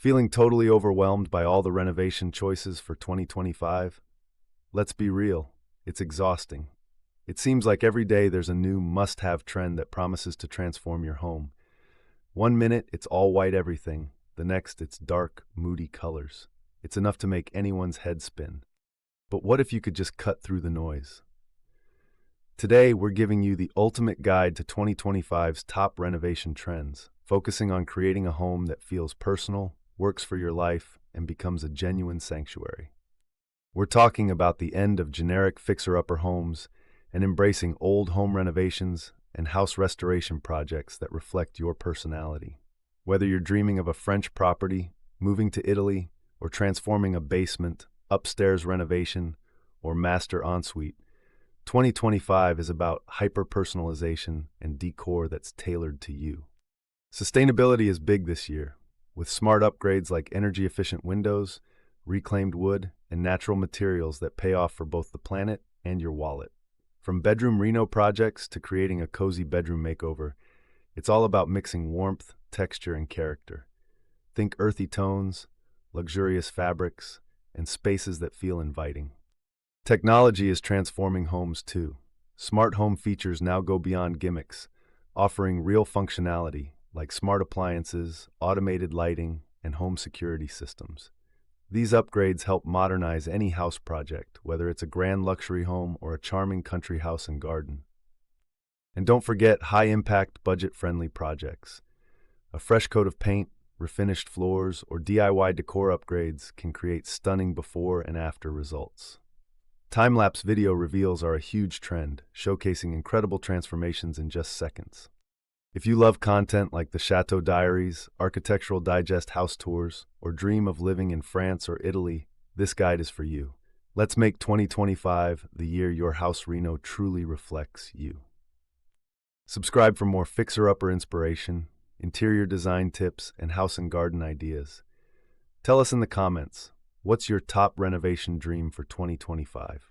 Feeling totally overwhelmed by all the renovation choices for 2025? Let's be real, it's exhausting. It seems like every day there's a new must-have trend that promises to transform your home. One minute it's all white everything, the next it's dark, moody colors. It's enough to make anyone's head spin. But what if you could just cut through the noise? Today, we're giving you the ultimate guide to 2025's top renovation trends, focusing on creating a home that feels personal, works for your life, and becomes a genuine sanctuary. We're talking about the end of generic fixer-upper homes and embracing old home renovations and house restoration projects that reflect your personality. Whether you're dreaming of a French property, moving to Italy, or transforming a basement, upstairs renovation, or master ensuite, 2025 is about hyper-personalization and decor that's tailored to you. Sustainability is big this year, with smart upgrades like energy-efficient windows, reclaimed wood, and natural materials that pay off for both the planet and your wallet. From bedroom reno projects to creating a cozy bedroom makeover, it's all about mixing warmth, texture, and character. Think earthy tones, luxurious fabrics, and spaces that feel inviting. Technology is transforming homes too. Smart home features now go beyond gimmicks, offering real functionality like smart appliances, automated lighting, and home security systems. These upgrades help modernize any house project, whether it's a grand luxury home or a charming country house and garden. And don't forget high-impact, budget-friendly projects. A fresh coat of paint, refinished floors, or DIY decor upgrades can create stunning before and after results. Time-lapse video reveals are a huge trend, showcasing incredible transformations in just seconds. If you love content like the Chateau Diaries, Architectural Digest house tours, or dream of living in France or Italy, this guide is for you. Let's make 2025 the year your house reno truly reflects you. Subscribe for more fixer-upper inspiration, interior design tips, and house and garden ideas. Tell us in the comments, what's your top renovation dream for 2025?